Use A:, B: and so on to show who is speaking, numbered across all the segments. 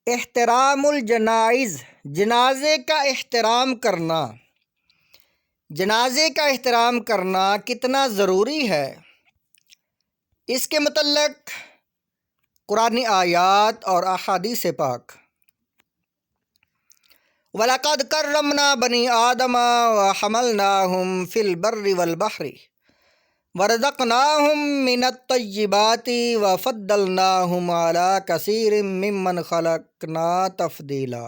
A: احترام الجنائز، جنازے کا احترام کرنا، جنازے کا احترام کرنا کتنا ضروری ہے، اس کے متعلق قرآنی آیات اور احادیث پاک۔ وَلَقَدْ كَرَّمْنَا بَنِي آدَمَ وَحَمَلْنَاهُمْ فِي الْبَرِّ وَالْبَحْرِ وَرَزَقْنَاهُمْ مِنَ الطَّيِّبَاتِ وَفَضَّلْنَاهُمْ عَلَى كَثِيرٍ مِّمَّنْ خَلَقْنَا تَفْضِيلًا۔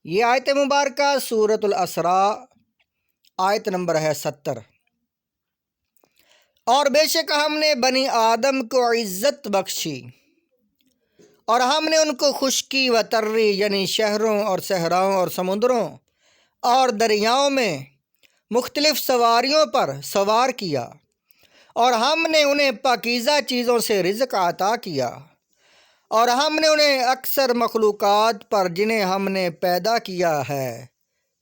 A: یہ آیت مبارکہ سورۃ الاسراء آیت نمبر ہے 70۔ اور بے شک ہم نے بنی آدم کو عزت بخشی اور ہم نے ان کو خشکی و تری یعنی شہروں اور صحراؤں اور سمندروں اور دریاؤں میں مختلف سواریوں پر سوار کیا، اور ہم نے انہیں پاکیزہ چیزوں سے رزق عطا کیا، اور ہم نے انہیں اکثر مخلوقات پر جنہیں ہم نے پیدا کیا ہے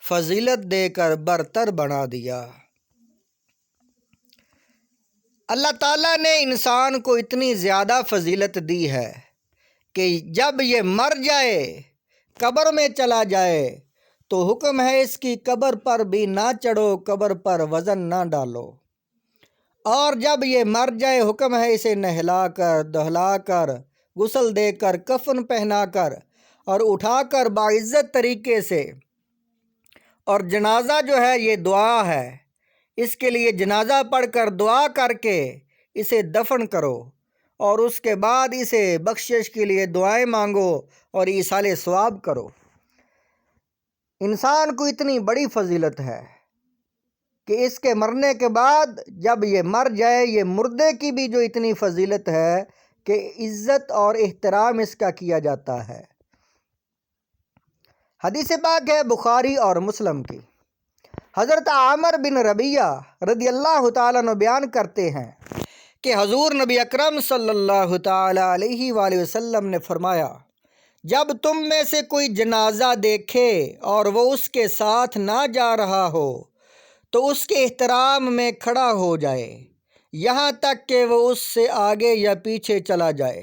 A: فضیلت دے کر برتر بنا دیا۔ اللہ تعالیٰ نے انسان کو اتنی زیادہ فضیلت دی ہے کہ جب یہ مر جائے، قبر میں چلا جائے، تو حکم ہے اس کی قبر پر بھی نہ چڑھو، قبر پر وزن نہ ڈالو، اور جب یہ مر جائے حکم ہے اسے نہلا کر، دہلا کر، غسل دے کر، کفن پہنا کر اور اٹھا کر باعزت طریقے سے، اور جنازہ جو ہے یہ دعا ہے، اس کے لیے جنازہ پڑھ کر دعا کر کے اسے دفن کرو، اور اس کے بعد اسے بخشش کے لیے دعائیں مانگو اور ایصال ثواب کرو۔ انسان کو اتنی بڑی فضیلت ہے کہ اس کے مرنے کے بعد جب یہ مر جائے، یہ مردے کی بھی جو اتنی فضیلت ہے کہ عزت اور احترام اس کا کیا جاتا ہے۔ حدیث پاک ہے بخاری اور مسلم کی، حضرت عامر بن ربیعہ رضی اللہ تعالیٰ عنہ بیان کرتے ہیں کہ حضور نبی اکرم صلی اللہ تعالیٰ علیہ وآلہ وسلم نے فرمایا، جب تم میں سے کوئی جنازہ دیکھے اور وہ اس کے ساتھ نہ جا رہا ہو تو اس کے احترام میں کھڑا ہو جائے، یہاں تک کہ وہ اس سے آگے یا پیچھے چلا جائے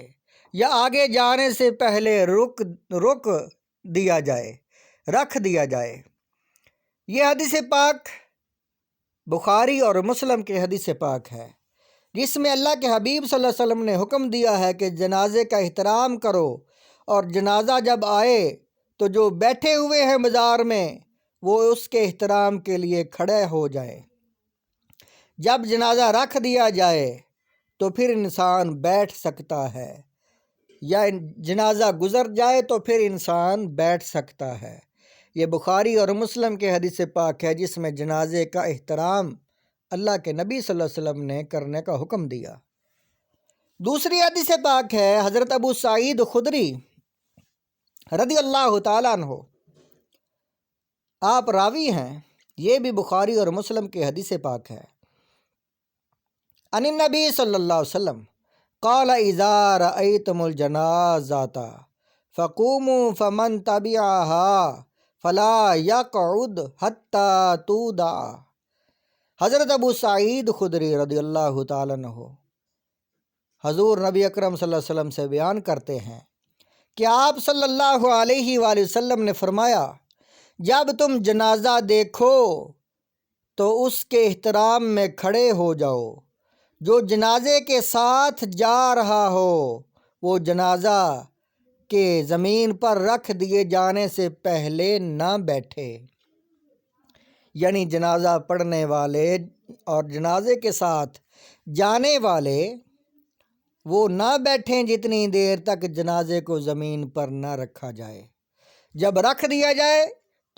A: یا آگے جانے سے پہلے رکھ دیا جائے۔ یہ حدیث پاک بخاری اور مسلم کے حدیث پاک ہے، جس میں اللہ کے حبیب صلی اللہ علیہ وسلم نے حکم دیا ہے کہ جنازے کا احترام کرو، اور جنازہ جب آئے تو جو بیٹھے ہوئے ہیں مزار میں وہ اس کے احترام کے لیے کھڑے ہو جائیں۔ جب جنازہ رکھ دیا جائے تو پھر انسان بیٹھ سکتا ہے، یا جنازہ گزر جائے تو پھر انسان بیٹھ سکتا ہے۔ یہ بخاری اور مسلم کے حدیث پاک ہے، جس میں جنازے کا احترام اللہ کے نبی صلی اللہ علیہ وسلم نے کرنے کا حکم دیا۔ دوسری حدیث پاک ہے حضرت ابو سعید خدری رضی اللہ تعالیٰ عنہ، آپ راوی ہیں، یہ بھی بخاری اور مسلم کے حدیث پاک ہے۔ عن النبی صلی اللہ علیہ وسلم قال اذا رأیتم الجنازۃ فقوموا فمن تبعها فلا يقعد حتى تودع۔ حضرت ابو سعید خدری رضی اللہ تعالیٰ عنہ حضور نبی اکرم صلی اللہ علیہ وسلم سے بیان کرتے ہیں کہ آپ صلی اللہ علیہ وآلہ وسلم نے فرمایا، جب تم جنازہ دیکھو تو اس کے احترام میں کھڑے ہو جاؤ، جو جنازے کے ساتھ جا رہا ہو وہ جنازہ کے زمین پر رکھ دیے جانے سے پہلے نہ بیٹھے، یعنی جنازہ پڑھنے والے اور جنازے کے ساتھ جانے والے وہ نہ بیٹھیں جتنی دیر تک جنازے کو زمین پر نہ رکھا جائے، جب رکھ دیا جائے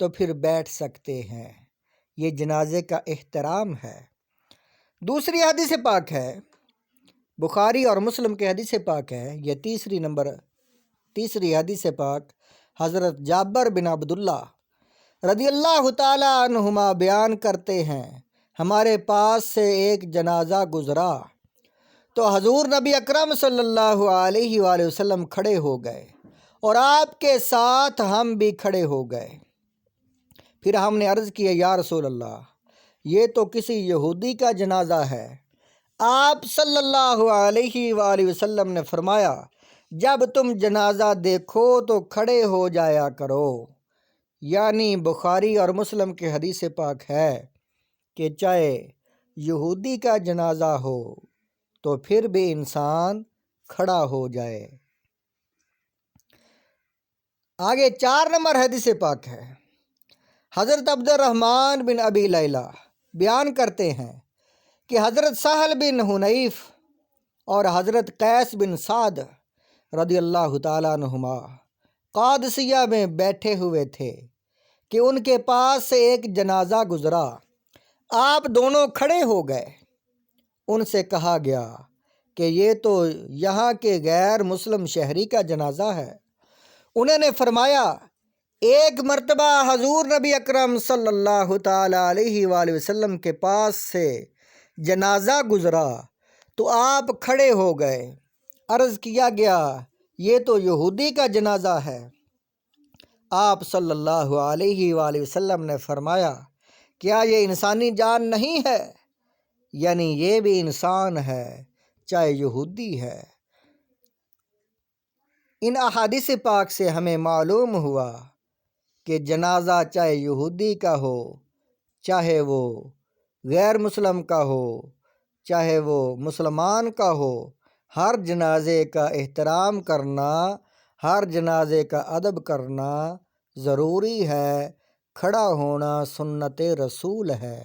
A: تو پھر بیٹھ سکتے ہیں۔ یہ جنازے کا احترام ہے۔ دوسری حدیث پاک ہے بخاری اور مسلم کے حدیث پاک ہے، یہ تیسری حدیث پاک حضرت جابر بن عبداللہ رضی اللہ تعالیٰ عنہما بیان کرتے ہیں، ہمارے پاس سے ایک جنازہ گزرا تو حضور نبی اکرم صلی اللہ علیہ وآلہ وسلم کھڑے ہو گئے، اور آپ کے ساتھ ہم بھی کھڑے ہو گئے۔ پھر ہم نے عرض کیا، یا رسول اللہ، یہ تو کسی یہودی کا جنازہ ہے۔ آپ صلی اللہ علیہ وآلہ وسلم نے فرمایا، جب تم جنازہ دیکھو تو کھڑے ہو جایا کرو، یعنی بخاری اور مسلم کے حدیث پاک ہے کہ چاہے یہودی کا جنازہ ہو تو پھر بھی انسان کھڑا ہو جائے۔ آگے 4 نمبر حدیث پاک ہے، حضرت عبد الرحمن بن ابی لیلہ بیان کرتے ہیں کہ حضرت سہل بن حنیف اور حضرت قیس بن سعد رضی اللہ تعالیٰ عنہما قادسیہ میں بیٹھے ہوئے تھے کہ ان کے پاس سے ایک جنازہ گزرا، آپ دونوں کھڑے ہو گئے۔ ان سے کہا گیا کہ یہ تو یہاں کے غیر مسلم شہری کا جنازہ ہے۔ انہوں نے فرمایا، ایک مرتبہ حضور نبی اکرم صلی اللہ تعالیٰ علیہ وآلہ وسلم کے پاس سے جنازہ گزرا تو آپ کھڑے ہو گئے۔ عرض کیا گیا، یہ تو یہودی کا جنازہ ہے۔ آپ صلی اللہ علیہ وآلہ وسلم نے فرمایا، کیا یہ انسانی جان نہیں ہے؟ یعنی یہ بھی انسان ہے، چاہے یہودی ہے۔ ان احادیث پاک سے ہمیں معلوم ہوا کہ جنازہ چاہے یہودی کا ہو، چاہے وہ غیر مسلم کا ہو، چاہے وہ مسلمان کا ہو، ہر جنازے کا احترام کرنا، ہر جنازے کا ادب کرنا ضروری ہے۔ کھڑا ہونا سنت رسول ہے۔